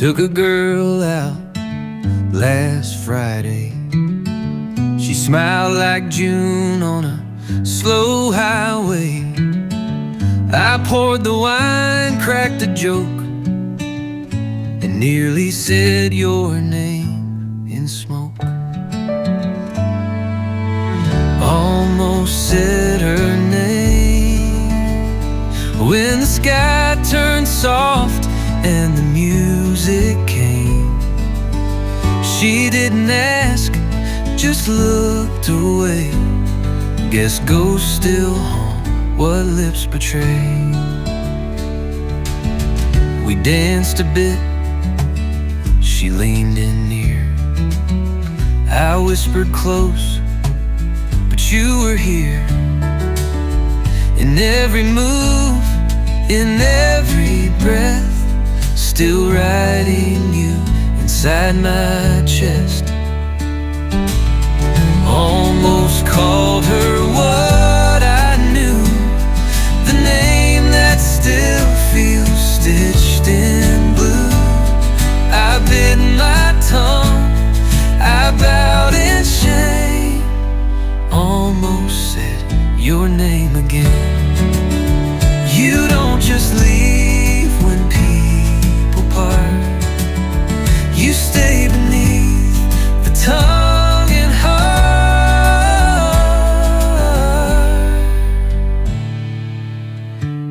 Took a girl out last Friday. She smiled like June on a slow highway. I poured the wine, cracked a joke, and nearly said your name in smoke. Almost said her name when the sky turned soft and the music came. She didn't ask, just looked away. Guess ghosts still haunt what lips betray. We danced a bit, she leaned in near. I whispered close, but you were here. In every move, in every breath, still writing you inside my chest. Almost called her what I knew, the name that still feels stitched in blue. I bit my tongue, I bowed in shame. Almost said your name again. You don't just leave when people part. You stay beneath the tongue and heart.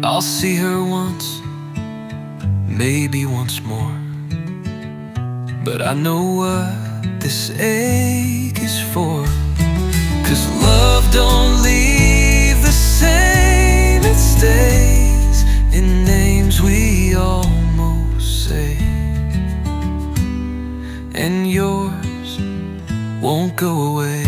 I'll see her once, maybe once more, but I know what this ache is for. 'Cause love don't leave the same, it stays in names we almost say. And yours won't go away.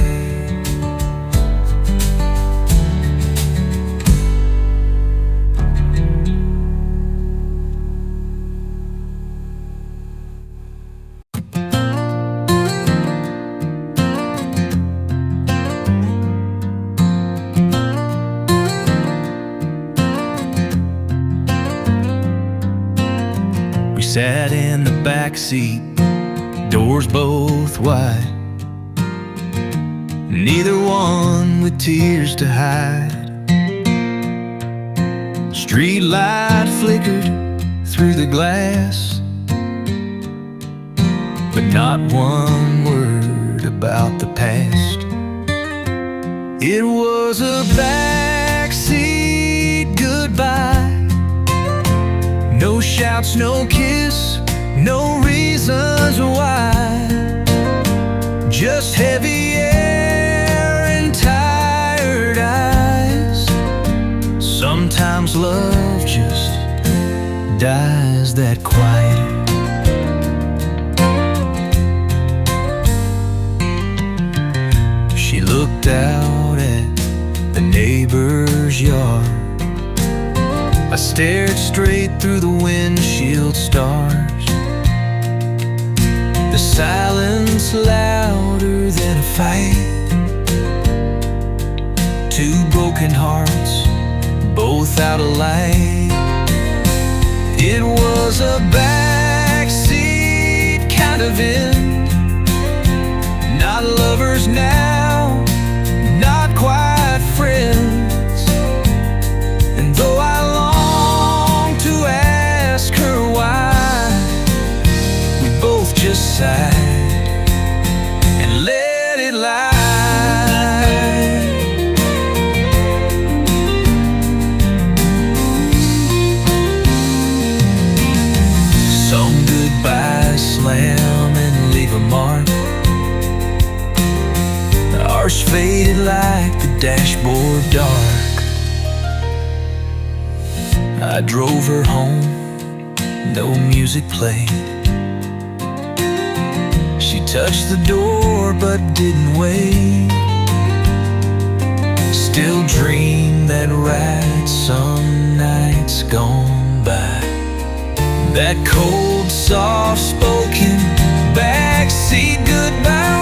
We sat in the back seat, doors both wide, neither one with tears to hide. Street light flickered through the glass, but not one word about the past. It was a backseat goodbye. No shouts, no kiss, no reasons why. Just heavy air and tired eyes. Sometimes love just dies that quiet. She looked out at the neighbor's yard. I stared straight through the windshield stars. The silence louder than a fight. Two broken hearts, both out of light. It was a backseat kind of end. Not lovers now, not quite friends. And though I long to ask her why, we both just sighed and let it lie. Some goodbyes slam and leave a mark. Ours faded like the dashboard dark. I drove her home, no music played. She touched the door but didn't wait. Still dream that ride some nights gone by. That cold, soft-spoken backseat goodbye.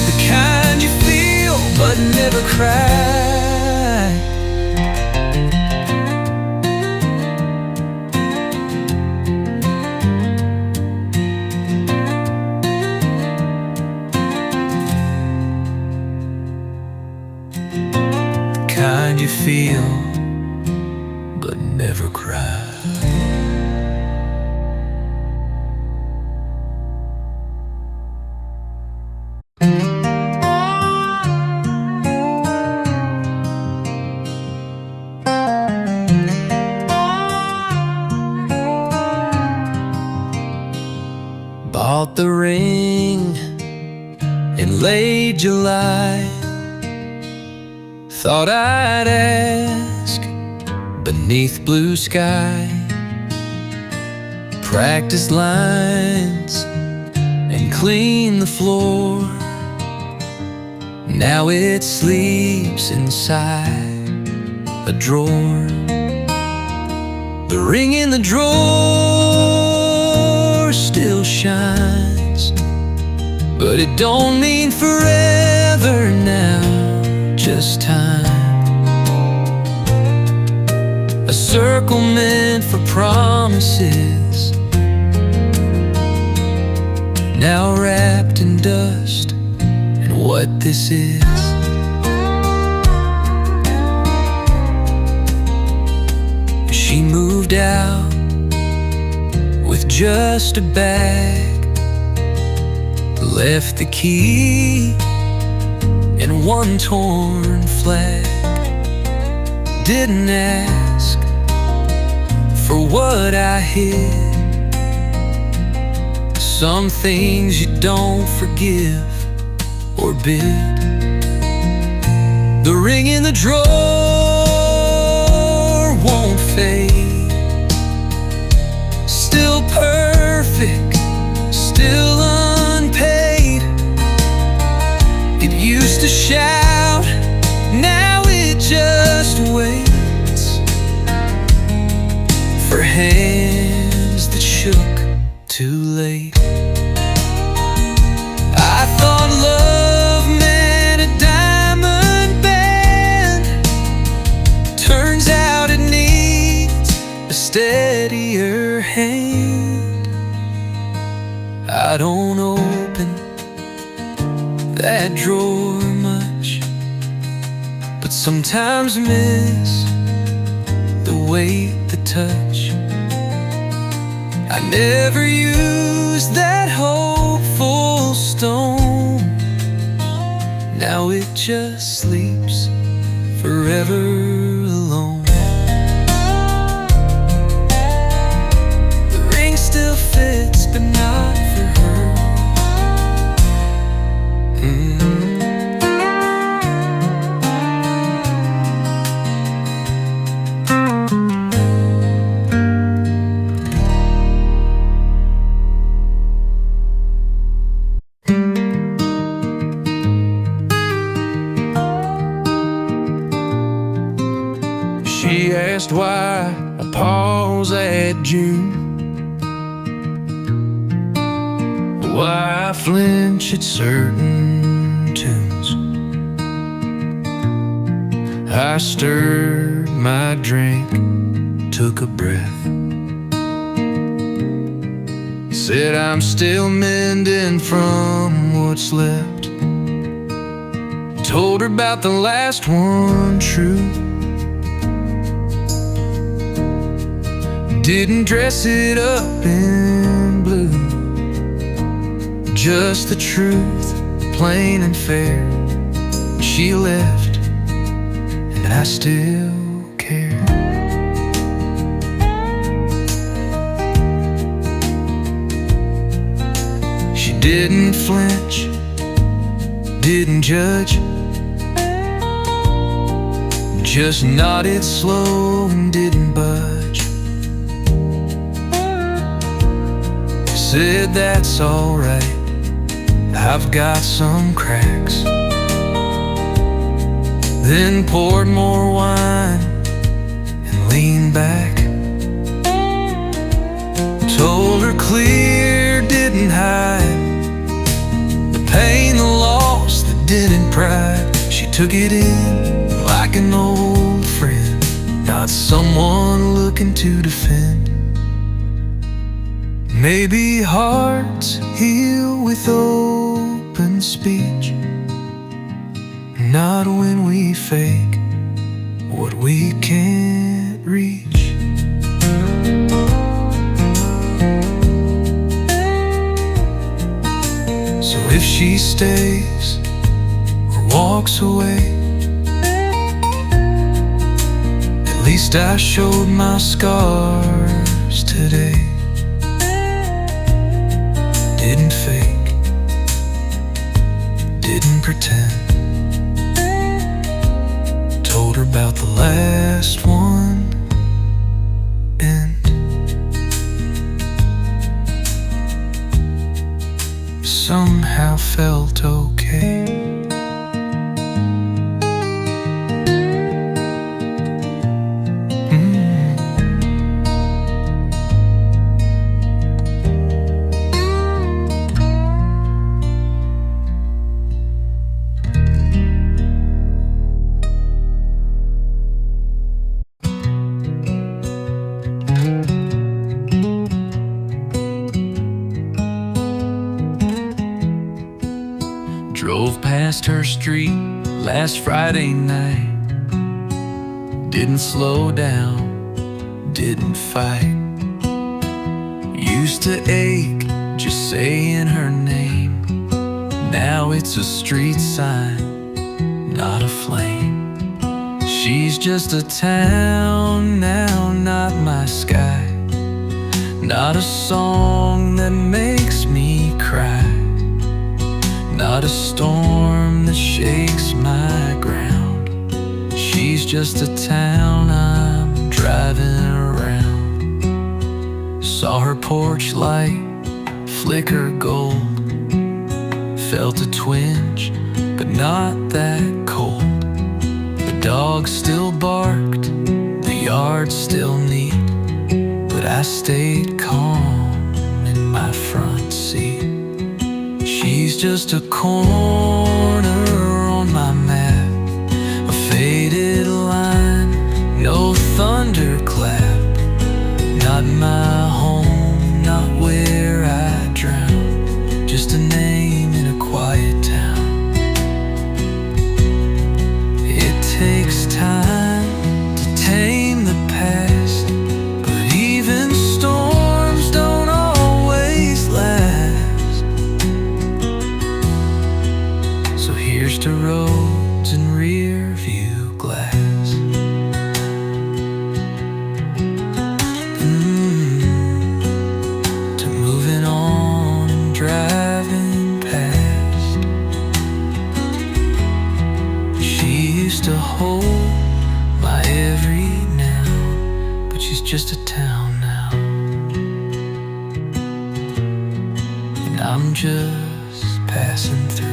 The kind you feel but never cry. feel, but never cry. Bought the ring in late July. Thought I'd ask beneath blue sky. Practice lines and clean the floor. Now it sleeps inside a drawer. The ring in the drawer still shines, but it don't mean forever now, just time. A circle meant for promises, now wrapped in dust. And what this is, she moved out with just a bag, left the key and one torn flag. Didn't ask for what I hid. Some things you don't forgive or bid. The ring in the drawer won't fade. Still perfect, still unpaid. It used to shout, now it just waits for hands that shook too late. I thought love meant a diamond band. Turns out it needs a steadier hand. I don't open that drawer much, but sometimes miss the weight, the touch. I never used that hopeful stone. Now it just sleeps forever alone. The ring still fits, but not for her. She asked why I pause at June, why I flinch at certain tunes. I stirred my drink, took a breath, said I'm still mending from what's left. Told her about the last one true. Didn't dress it up in blue, just the truth, plain and fair. She left, and I still care. She didn't flinch, didn't judge, just nodded slow and didn't budge. Said that's alright, I've got some cracks. Then poured more wine and leaned back. Told her clear, didn't hide the pain, the loss, the didn't pride. She took it in like an old friend, not someone looking to defend. Maybe hearts heal with open speech, not when we fake what we can't reach. So if she stays or walks away, at least I showed my scars today. Didn't fake, didn't pretend. Told her about the last one and somehow felt okay. Drove past her street last Friday night. Didn't slow down, didn't fight. Used to ache just saying her name. Now it's a street sign, not a flame. She's just a town now, not my sky. Not a song that makes me cry. Not a storm that shakes my ground. She's just a town I'm driving around. Saw her porch light flicker gold. Felt a twinge, but not that cold. The dog still barked, the yard still neat, but I stayed calm in my front seat. She's just a corner on my map, a faded line, no thunderclap. Not my home, not where I drown, just a name in a quiet town. It takes time to tame the past, but even storms don't always last. So here's to roads and rear view glass. To moving on and driving past. She used to hold my every now, but she's just a town now, and I'm just passing through.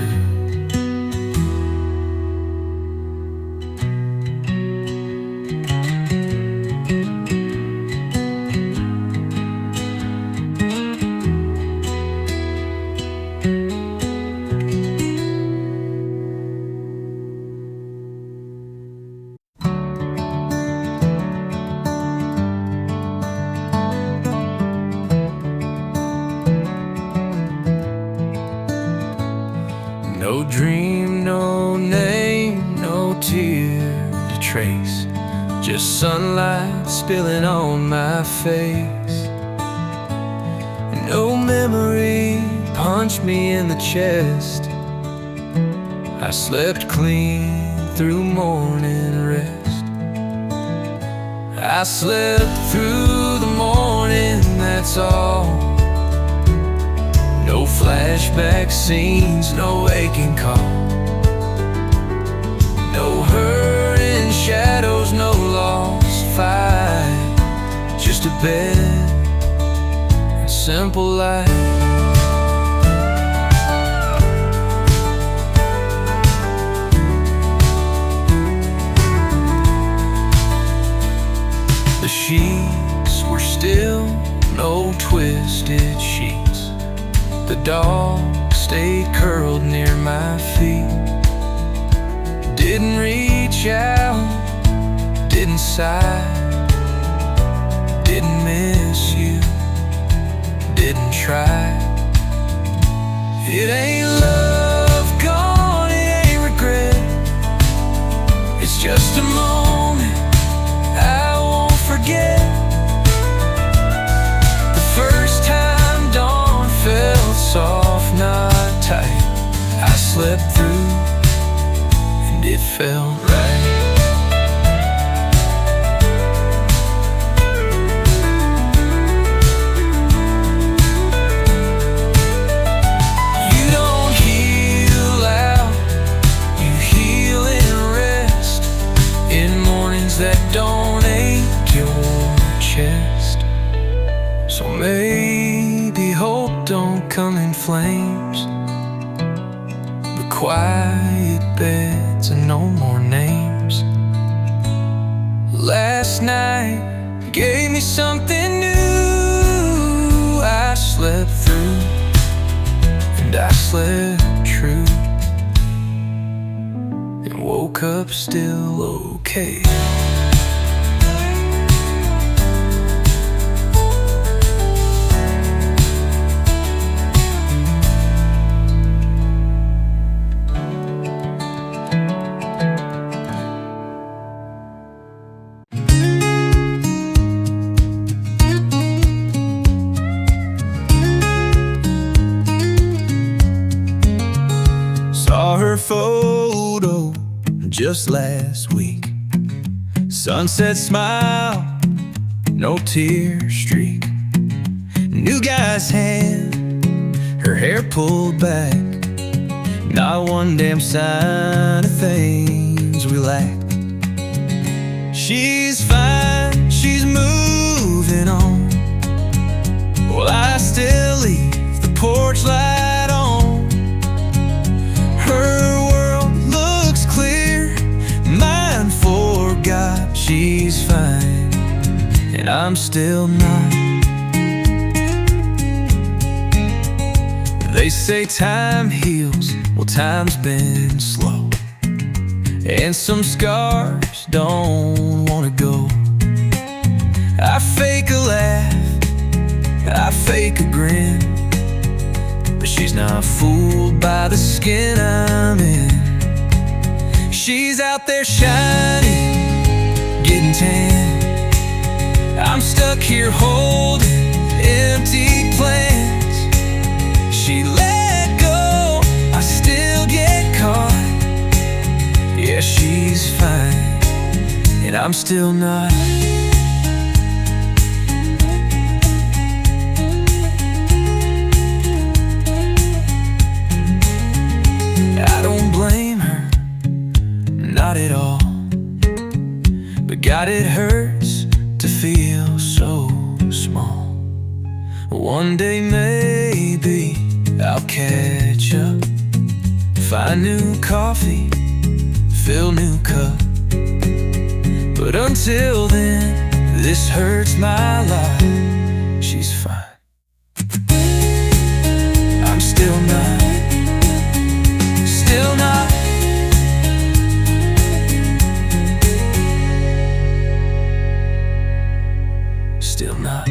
No dream, no name, no tear to trace. Just sunlight spilling on my face. No memory punched me in the chest. I slept clean through morning rest. I slept through the morning, that's all. No flashback scenes, no waking call. No hurting shadows, no lost fight. Just a bed and simple life. The sheets were still, no twisted sheets. The dog stayed curled near my feet. Didn't reach out, didn't sigh, didn't miss you, didn't try. It ain't love gone, it ain't regret. It's just a moment slept through, and it felt right. You don't heal out, you heal and rest in mornings that don't ache your chest. So maybe hope don't come in flames, but quiet beds and no more names. Last night gave me something new. I slept through, and I slept true, and woke up still okay. Saw her photo just last week. Sunset smile, no tear streak. New guy's hand, her hair pulled back. Not one damn sign of things we lacked. She's fine, she's moving on, while I still leave the porch light on. Her world looks clear, mine forgot. She's fine, and I'm still not. They say time heals, well time's been slow, and some scars don't wanna go. I fake a laugh, I fake a grin, but she's not fooled by the skin I'm in. She's out there shining, getting tan. I'm stuck here holding empty plans. She let go, I still get caught. Yeah, she's fine, and I'm still not. I don't blame her, not at all, but God, it hurts to feel so small. One day maybe I'll catch up, find new coffee, fill new cup. But until then, this hurts my life. She's fine, I'm still not. Still not. Still not.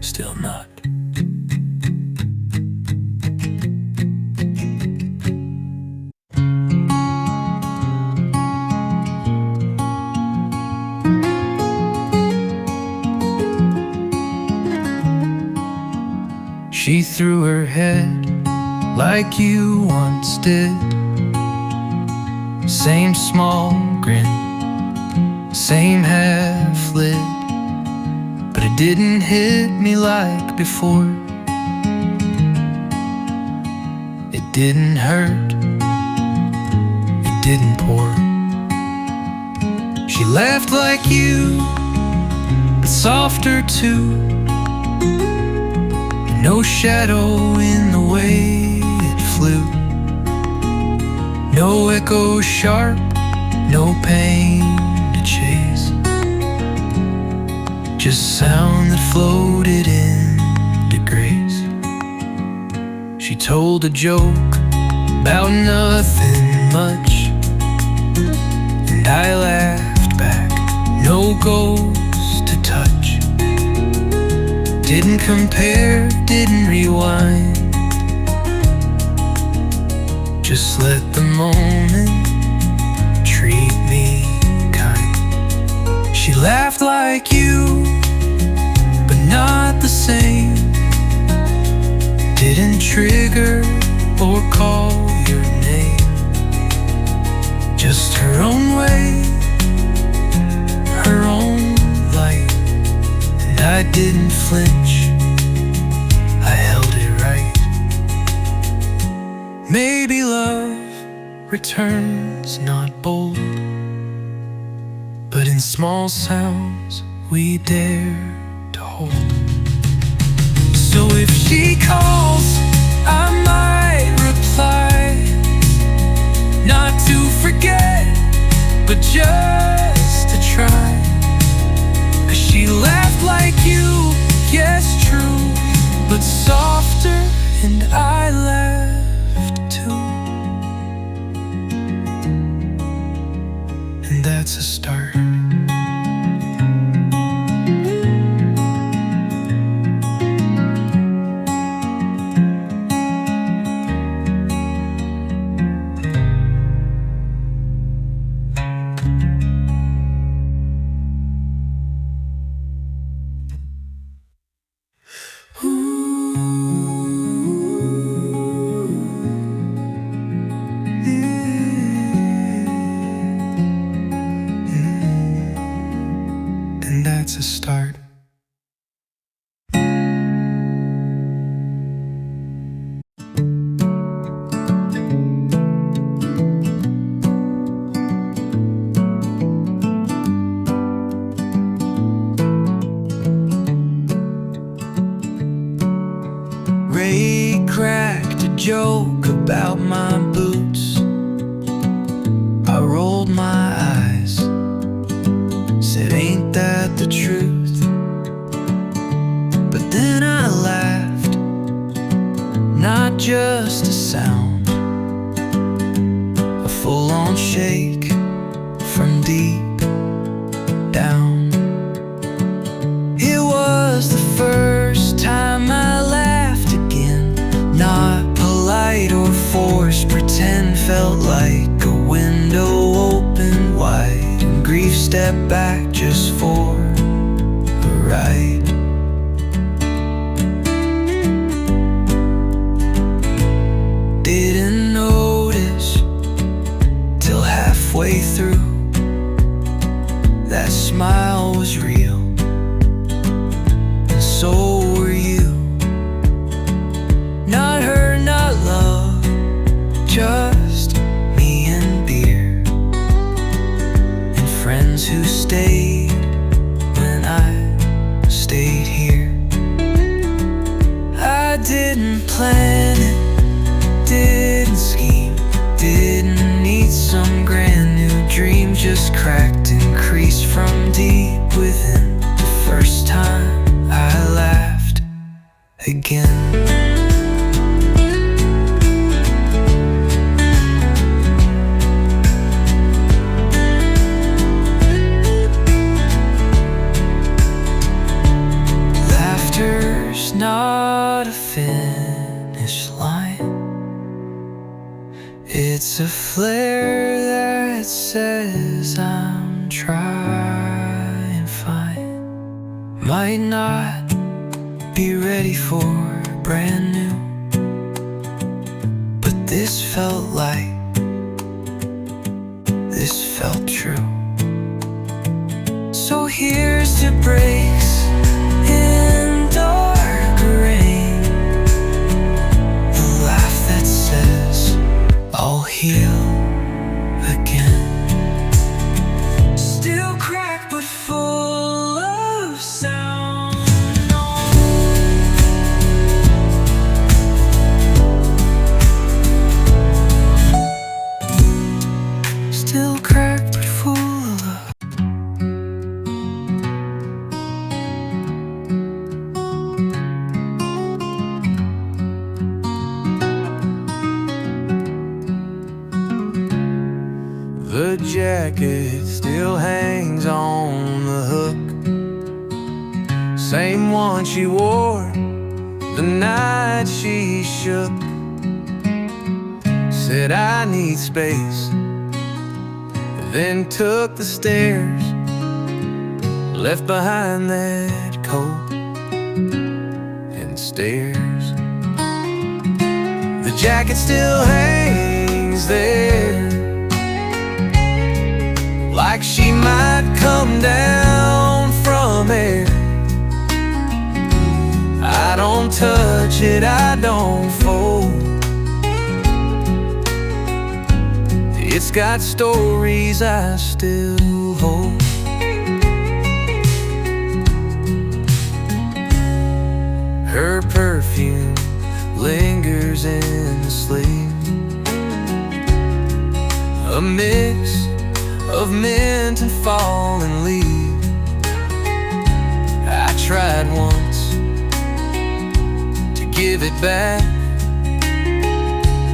Still not. She threw her head like you once did. Same small grin, same half lid, but it didn't hit me like before. It didn't hurt, it didn't pour. She laughed like you, but softer too. No shadow in the way it flew. No echo sharp, no pain to chase. Just sound that floated into grace. She told a joke about nothing much, and I laughed back. No ghost to touch. Didn't compare, didn't rewind. Just let the moment treat me kind. She laughed like you, but not the same. Didn't trigger or call your name. Just her own way, her own light. And I didn't flinch, I held it right. Maybe love returns not bold, but in small sounds we dare to hold. So if she calls, I might reply, not to forget, but just to try. 'Cause she laughed like you, yes true, but softer, and I laughed too. And that's a start. And that's a start. Ray cracked a joke about my boots. I rolled my eyes, said, ain't that the truth? But then I laughed, not just a sound, a full-on shake from deep down. It was the first time I laughed again, not polite or forced, pretend, felt like a window opened wide, and grief stepped back just for a ride. Didn't notice till halfway through, that smile was real, and so were you. Not her, not love, just me and beer, and friends who stayed when I stayed here. I didn't plan it, didn't scheme, didn't need some grand new dream, just cracked and creased from deep within the first time I laughed again. Laughter's not a finish line, it's a flare that says I'm trying fine. Might not be ready for brand new, but this felt like, this felt true. So here's to breaks in dark rain, the laugh that says I'll heal again. Still cracked but full of sound. Still cracked but full of jacket still hangs on the hook. Same one she wore the night she shook. Said I need space, then took the stairs. Left behind that coat and stairs. The jacket still hangs there, like she might come down from air. I don't touch it, I don't fold. It's got stories I still hold. Her perfume lingers in the sleep, a mix of mint and fallen leaves. I tried once to give it back,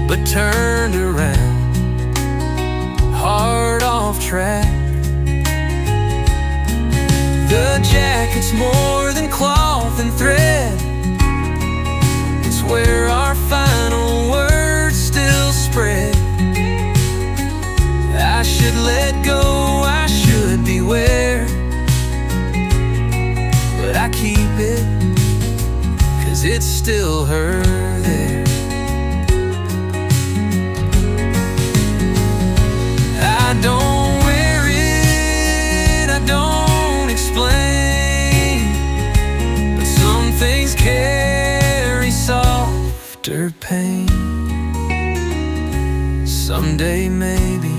but turned around, hard off track. The jacket's more than cloth and thread. It's where our final words still spread. I should let go, I should beware, but I keep it, 'cause it's still her there. I don't wear it, I don't explain, but some things carry softer pain. Someday maybe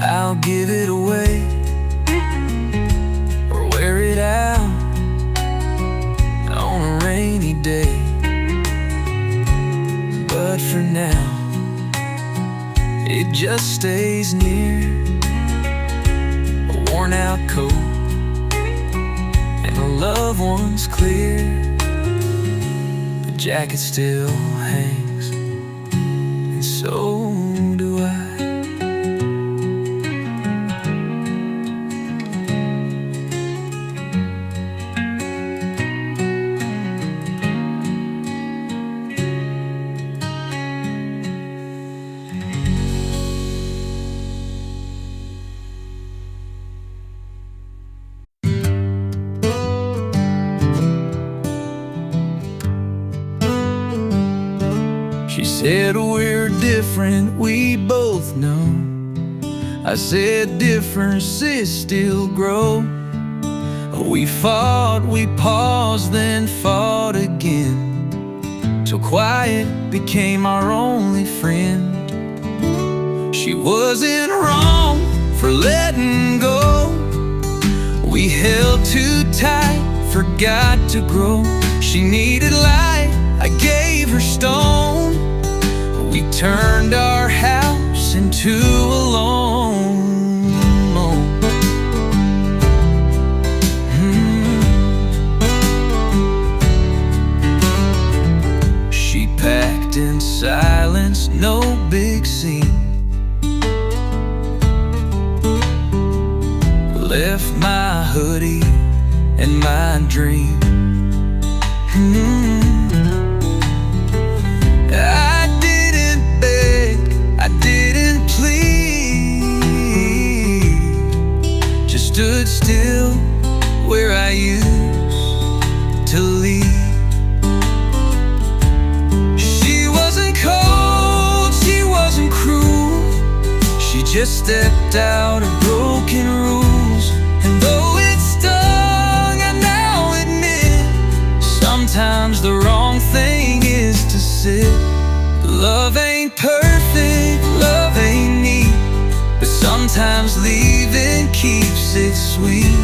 I'll give it away, or wear it out on a rainy day. But for now, it just stays near, a worn out coat and a loved one's clear. The jacket still hangs, and so do I. She said we're different, we both know. I said differences still grow. We fought, we paused, then fought again, till quiet became our only friend. She wasn't wrong for letting go. We held too tight, forgot to grow. She needed light, I gave her stone. We turned our house into a lone. She packed in silence, no big scene. Left my hoodie and my dream. I didn't beg, I didn't plead, just stood still where I used to lead. She wasn't cold, she wasn't cruel, she just stepped out of broken rules. And though it stung, I now admit, sometimes the wrong thing is to sit. Love ain't perfect, love ain't neat, but sometimes leaving keeps it sweet.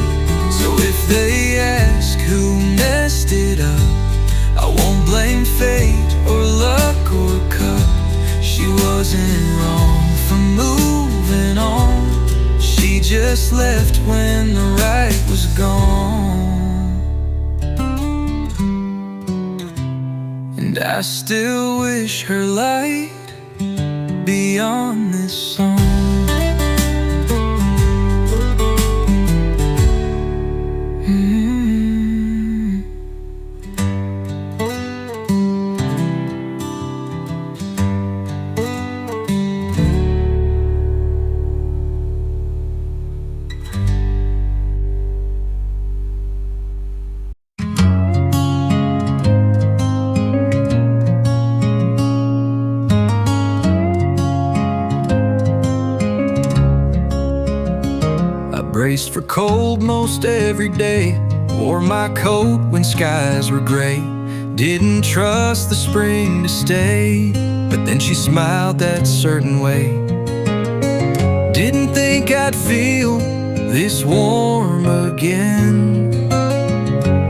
So if they ask who messed it up, I won't blame fate or luck or cup. She wasn't wrong for moving on, she just left when the right was gone. And I still wish her light beyond this song. braced for cold most every day. Wore my coat when skies were gray. Didn't trust the spring to stay, but then she smiled that certain way. Didn't think I'd feel this warm again.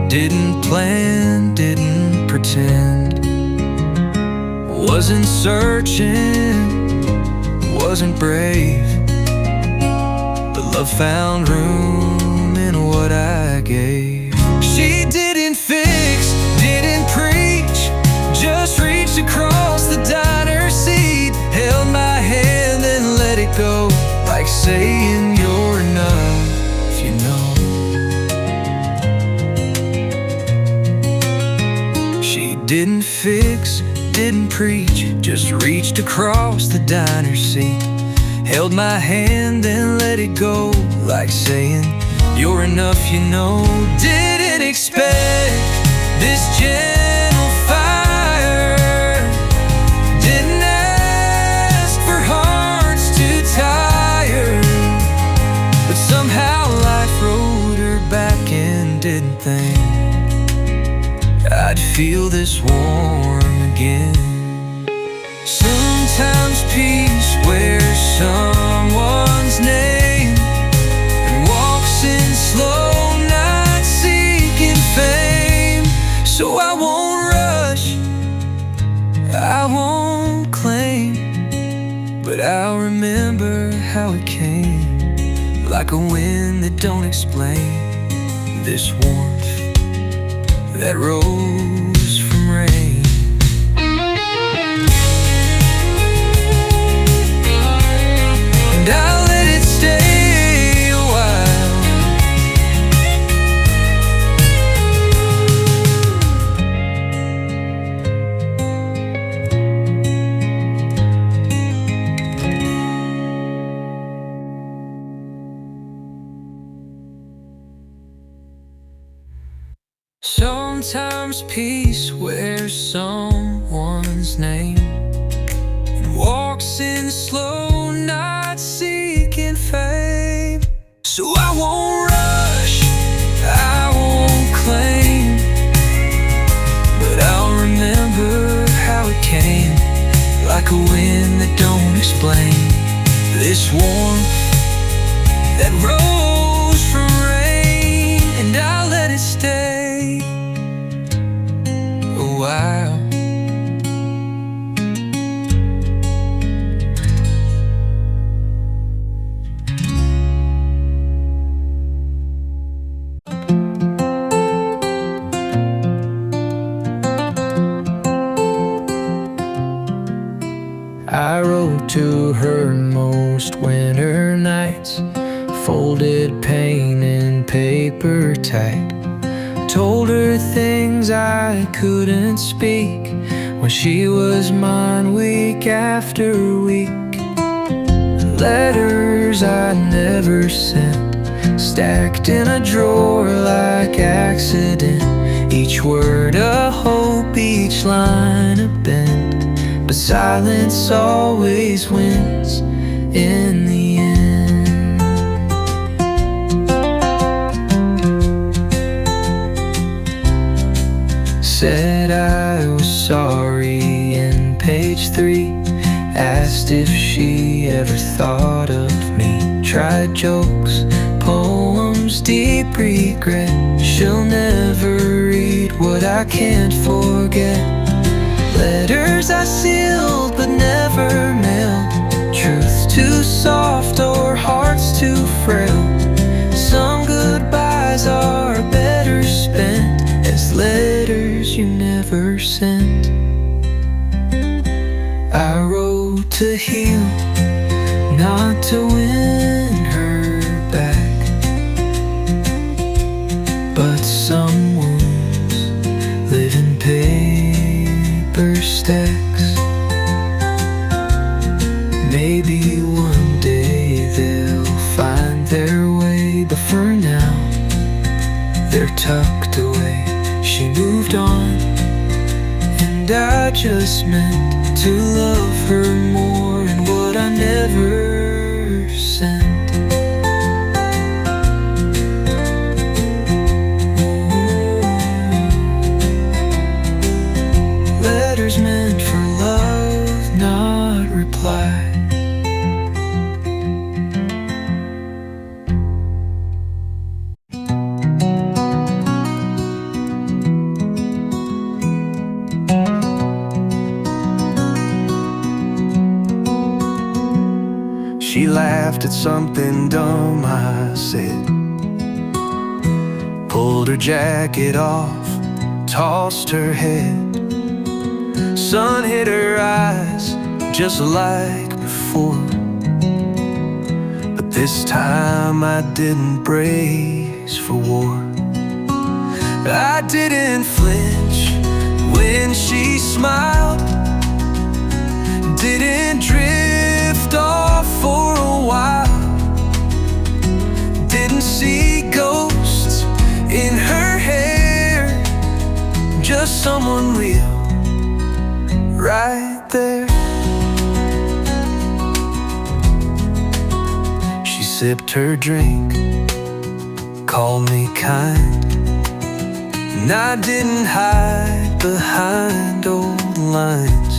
Didn't plan, didn't pretend. Wasn't searching, wasn't brave, but love found room in what I gave. She didn't fix, didn't preach, just reached across the diner seat, held my hand and let it go, like saying you're enough, you know. She didn't fix, didn't preach, just reached across the diner seat, held my hand and let it go, like saying you're enough, you know. Didn't expect this gentle fire, didn't ask for hearts too tired, but somehow life rode her back and didn't think I'd feel this warm again. Sometimes peace wears someone's name and walks in slow, not seeking fame. So I won't rush, I won't claim, but I'll remember how it came, like a wind that don't explain, this warmth that rose from rain. And I'll let it stay a while. Sometimes peace wears someone's name and walks in slow, not seeking fame. So I won't rush, I won't claim, but I'll remember how it came, like a wind that don't explain, this warmth that rose from rain. And I'll let it stay a while. I wrote to her most winter nights, folded pain in paper tight. Told her things I couldn't speak when she was mine week after week. Letters I never sent, stacked in a drawer like accident. Each word a hope, each line a bend, but silence always wins in the end. Said I was sorry in page 3, asked if she ever thought of me. Tried jokes, poems, deep regret. She'll never read what I can't forget. Letters I sealed but never mailed, truth too soft or hearts too frail. Some goodbyes are better spent as letters you never sent. I wrote to heal, not to win her back, but some wounds live in paper stacks. Maybe one day they'll find their way, but for now they're tucked away. She moved on, and I just meant to love her more, and what I never sent. She laughed at something dumb I said, pulled her jacket off, tossed her head. Sun hit her eyes just like before, but this time I didn't brace for war. I didn't flinch when she smiled, didn't drift off for a while, didn't see ghosts in her hair, just someone real right there. She sipped her drink, called me kind, and I didn't hide behind old lines.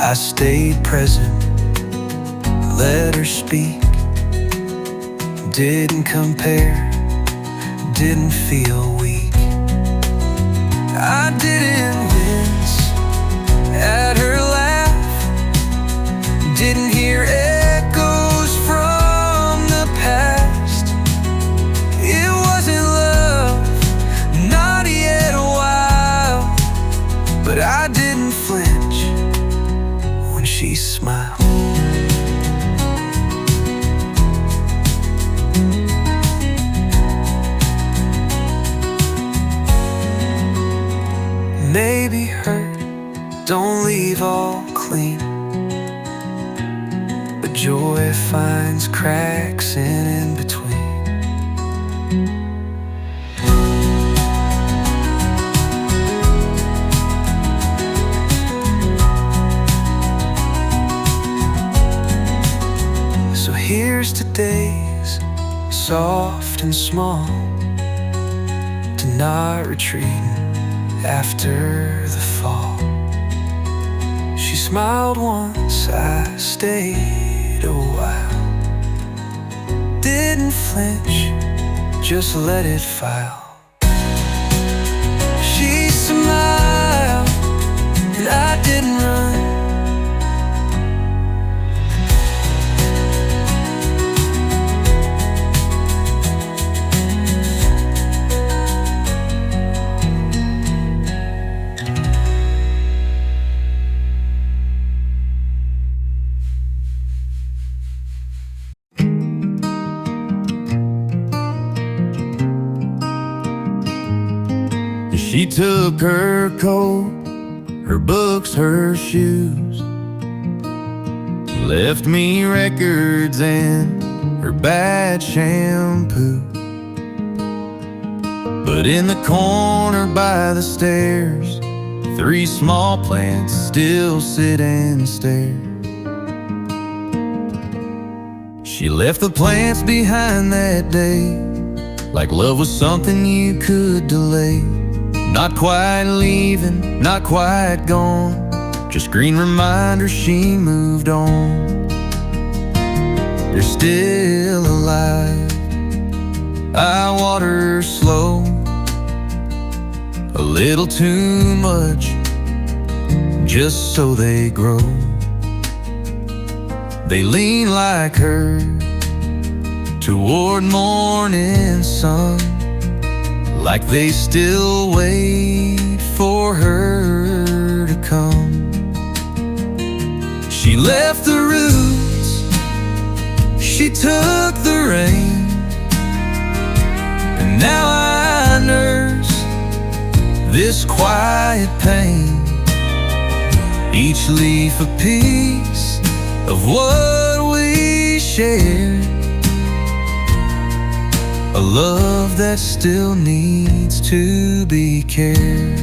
I stayed present, let her speak, didn't compare, didn't feel weak. I didn't wince at her laugh, didn't hear echoes from the past. It wasn't love, not yet a while, but I didn't flinch when she smiled. Maybe hurt don't leave all clean, but joy finds cracks in between. So here's to days soft and small, to not retreating after the fall. She smiled once, I stayed a while, didn't flinch, just let it file. She smiled and I didn't run. She took her coat, her books, her shoes, left me records and her bad shampoo. But in the corner by the stairs, 3 small plants still sit and stare. She left the plants behind that day, like love was something you could delay. Not quite leaving, not quite gone, just green reminders she moved on. They're still alive, I water slow, a little too much, just so they grow. They lean like her toward morning sun, like they still wait for her to come. She left the roots, she took the rain, and now I nurse this quiet pain. Each leaf a piece of what we shared, a love that still needs to be cared.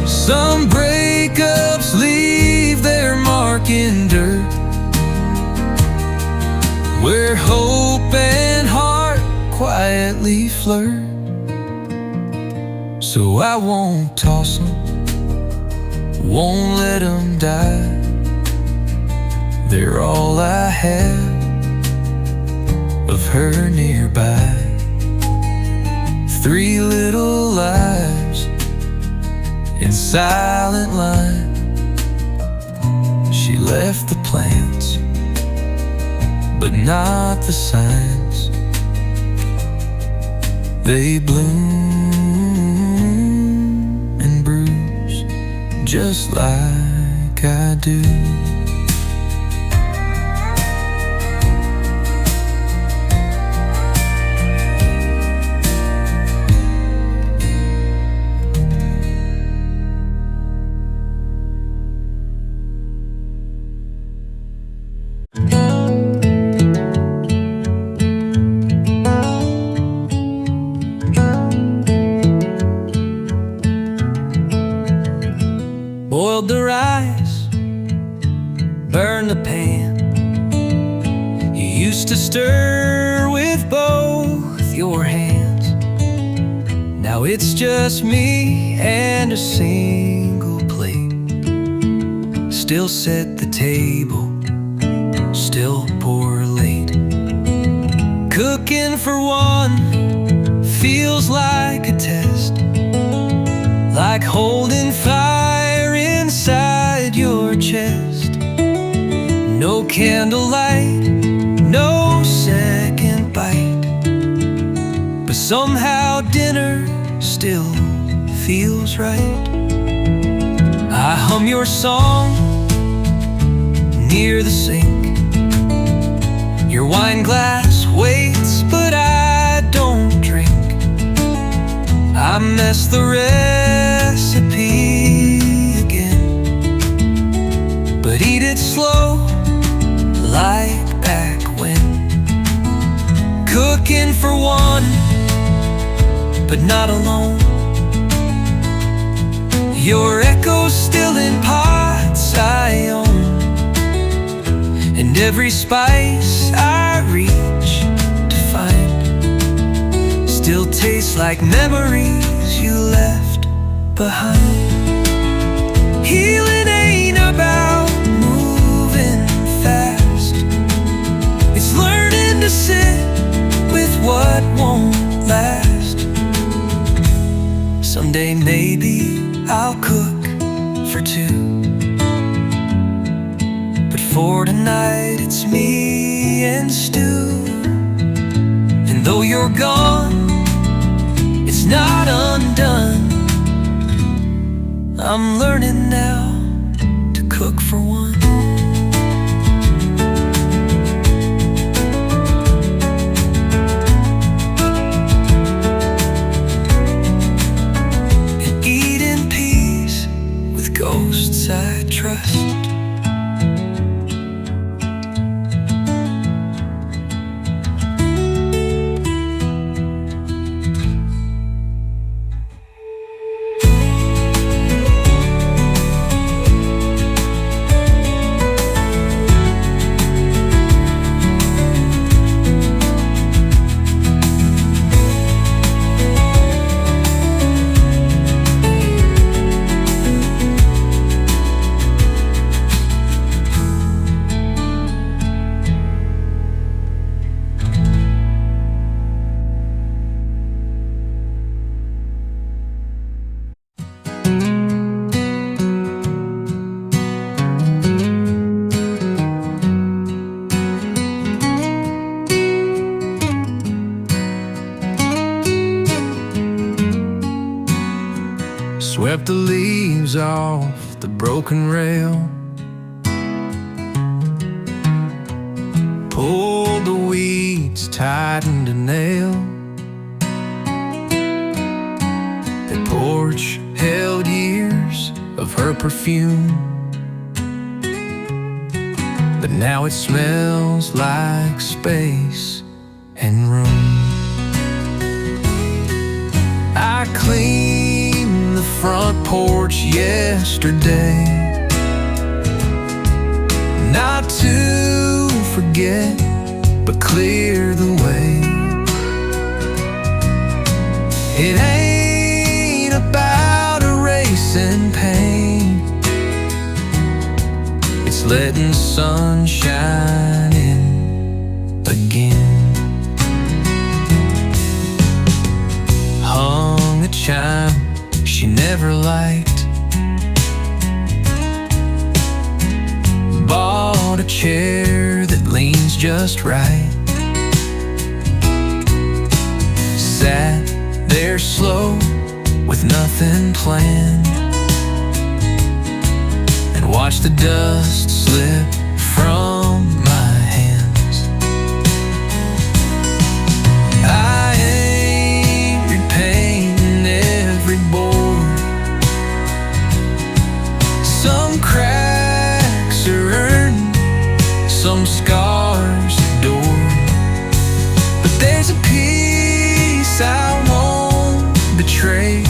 Some breakups leave their mark in dirt, where hope and heart quietly flirt. So I won't toss them, won't let them die. They're all I have of her nearby. 3 little lives in silent line. She left the plants but not the signs. They bloom and bruise just like I do. Boiled the rice, burned the pan. You used to stir with both your hands. Now it's just me and a single plate. Still set the table, still pour late. Cooking for one feels like a test, like holding fire inside your chest. No candlelight, no second bite, but somehow dinner still feels right. I hum your song near the sink. Your wine glass waits, but I don't drink. I mess the recipe again, but eat it slow, like back when. Cooking for one, but not alone. Your echo's still in pots I own, and every spice I reach to find still tastes like memories you left behind. Healing ain't about moving fast, it's learning to sit with what won't last. Someday maybe I'll cook for two, but for tonight it's me and stew. And though you're gone, it's not undone. I'm learning now to cook for one. And eat in peace with ghosts I trust. Swept the leaves off the broken rail, pulled the weeds, tightened a nail. The porch held years of her perfume, but now it smells like space and room. I cleaned the front porch yesterday, not to forget, but clear the way. It ain't about erasing pain, it's letting sun shine in again. Hung a chime she never liked, bought bought a chair that leans just right. Sat there slow with nothing planned, and watched the dust slip from my hands. I ain't repainting every board. Some cracks are earned, some scars adore. But there's a piece I won't betray,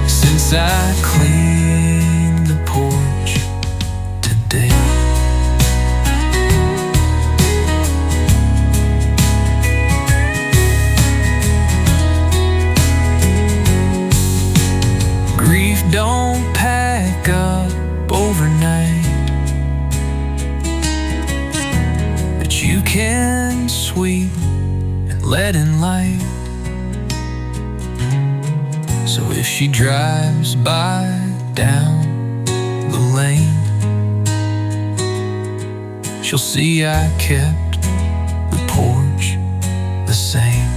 since I cleaned the porch today. Grief don't pack up overnight, but you can sweep and let in light. So if she drives by down the lane, she'll see I kept the porch the same.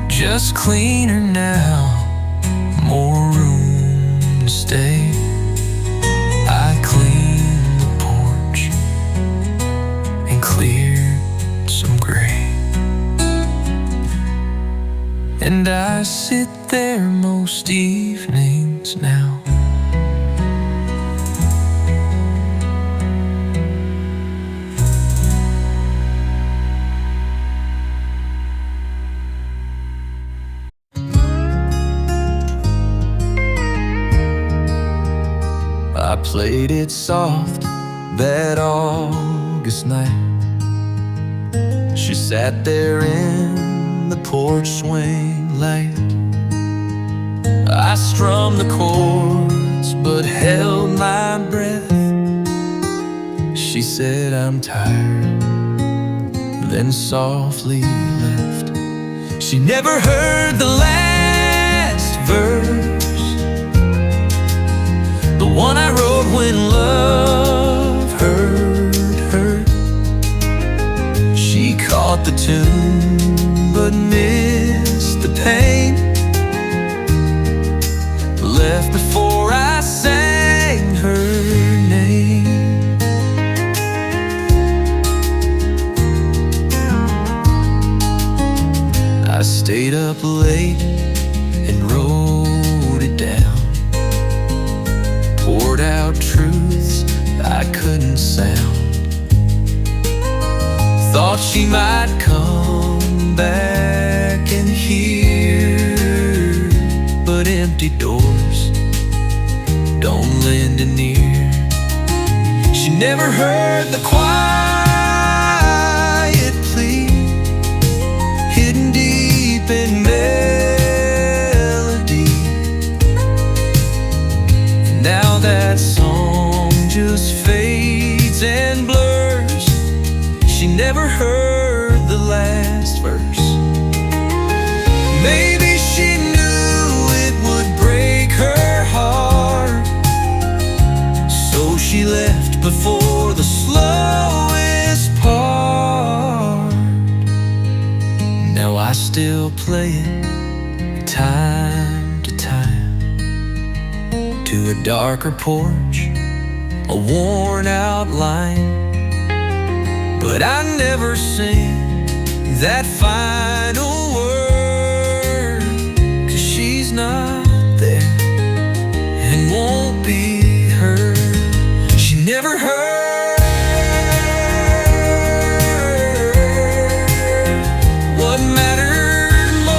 Just cleaner now, more room to stay. I cleaned the porch and cleared some gray. And I sit there most evenings now. I played it soft that August night. She sat there in the porch swing light. I strummed the chords but held my breath. She said, I'm tired, then softly left. She never heard the last verse, the one I wrote when love hurt. She caught the tune but missed the pain, left before I sang her name. I stayed up late and wrote it down, poured out truths I couldn't sound. Thought she might come back and hear, but empty doors don't lend an ear. She never heard the quiet plea hidden deep in melody. And now that song just fades and blurs. She never heard the last verse. Maybe she knew it would break her heart, so she left before the slowest part. Now I still play it time to time, to a darker porch, a worn out line. But I never sing that final word, 'cause she's not there and won't be heard. She never heard what mattered most.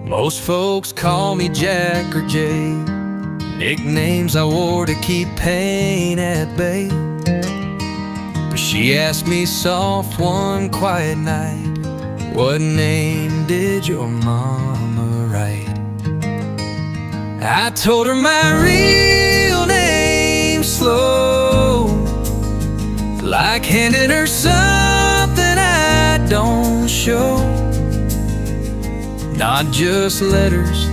Most folks call me Jack or Jay, nicknames I wore to keep pain at bay. But she asked me soft one quiet night, what name did your mama write? I told her my real name slow, like handing her something I don't show. Not just letters,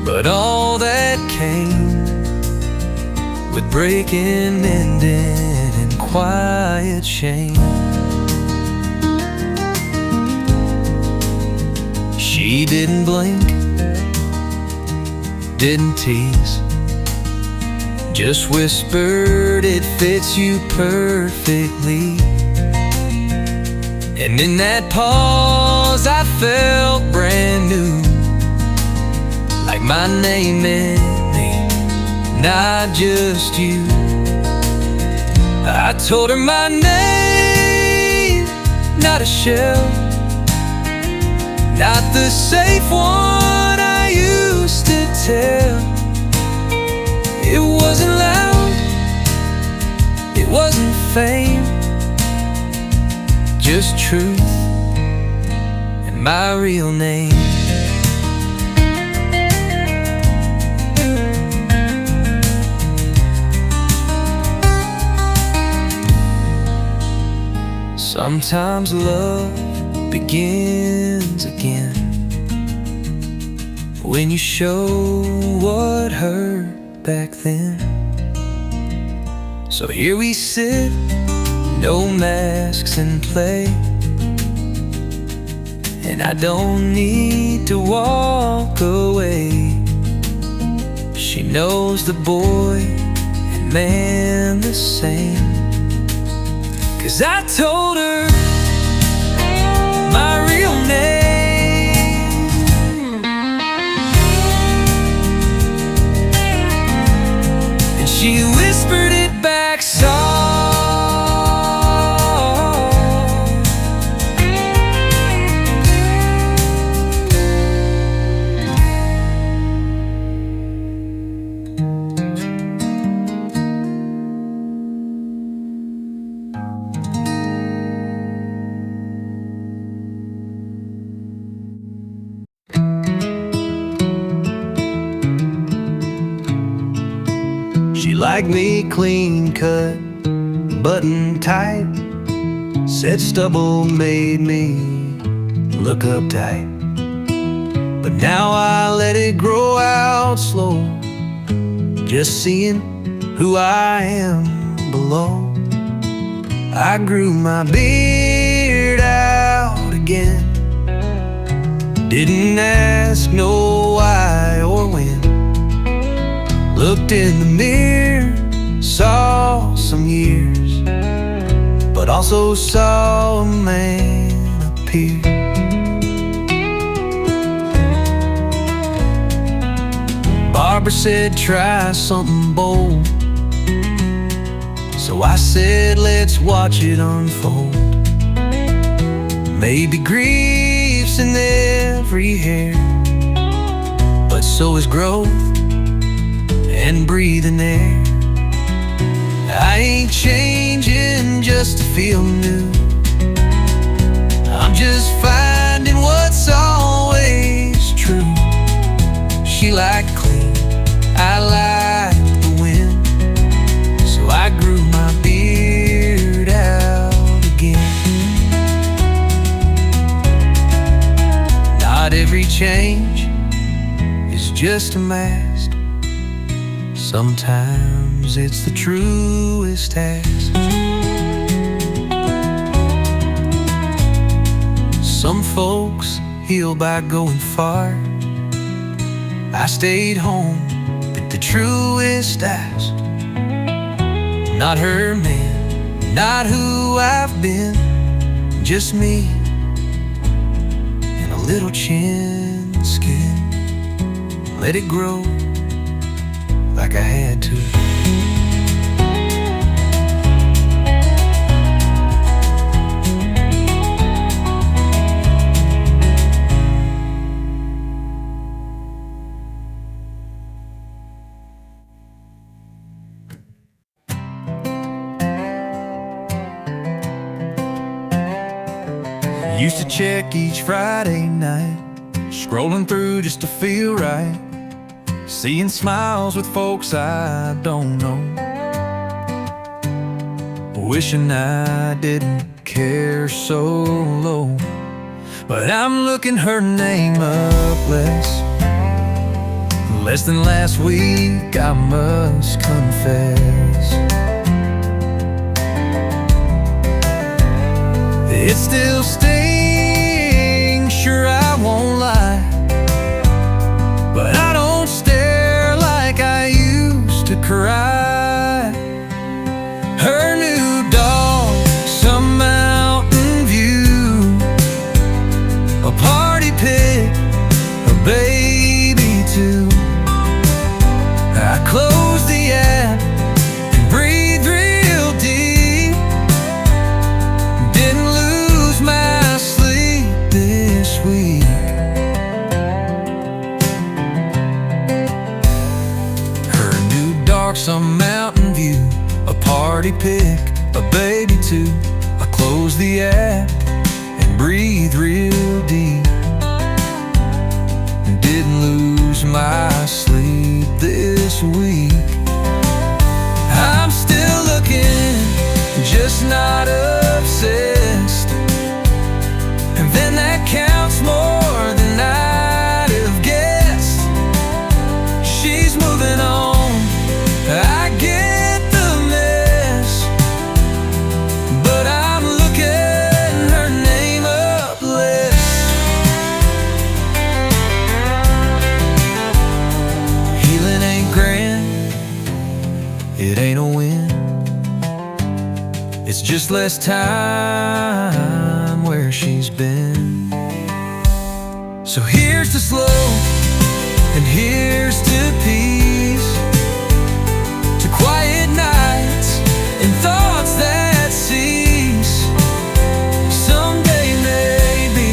but all that came with breaking, ending, and quiet shame. She didn't blink, didn't tease, just whispered, it fits you perfectly. And in that pause I felt brand new, like my name meant me, not just you. I told her my name, not a shell, not the safe one I used to tell. It wasn't loud, it wasn't fame, just truth and my real name. Sometimes love begins again when you show what hurt back then. So here we sit, no masks in play, and I don't need to walk away. She knows the boy and man the same, 'cause I told her my real name, and she whispered it back soft. She liked me clean cut, button tight, said stubble made me look uptight. But now I let it grow out slow, just seeing who I am below. I grew my beard out again, didn't ask no why or when. Looked in the mirror, saw some years, but also saw a man appear. Barbara said try something bold, so I said let's watch it unfold. Maybe grief's in every hair, but so is growth and breathing air. I ain't changing just to feel new, I'm just finding what's always true. She liked clean, I liked the wind, so I grew my beard out again. Not every change is just a mask, sometimes it's the truest task. Some folks heal by going far, I stayed home, but the truest ask. Not her man, not who I've been, just me and a little chin skin. Let it grow like I had to. Used to check each Friday night, scrolling through just to feel right, seeing smiles with folks I don't know, wishing I didn't care so low. But I'm looking her name up less than last week, I must confess. It still stings, sure I won't lie, but I don't stare like I used to cry. Her new dog, some mountain view, a party pig, a baby too. I closed the app and breathed real deep. Didn't lose my sleep this week. Her new dog, some mountain view, a party pick, a baby too. I closed the app and breathed real deep. Didn't lose my sleep this week. I'm still looking, just not obsessed, and then that counts more than I'd have guessed. She's moving on, I get the mess, but I'm looking her name up less. Healing ain't grand, it ain't a win, it's just less time where she's been. So here's to slow, and here's to peace, to quiet nights and thoughts that cease. Someday maybe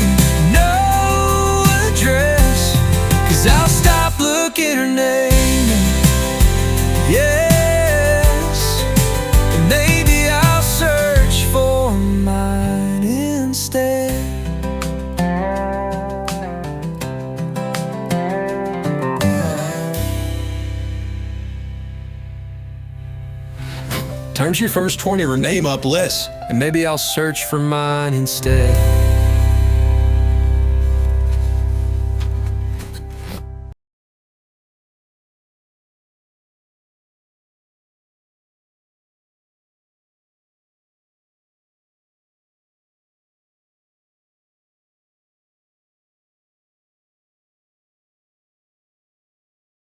no address, 'cause I'll stop looking her name, yes, and maybe I'll search for mine instead. Times your first 20, her name up less, and maybe I'll search for mine instead.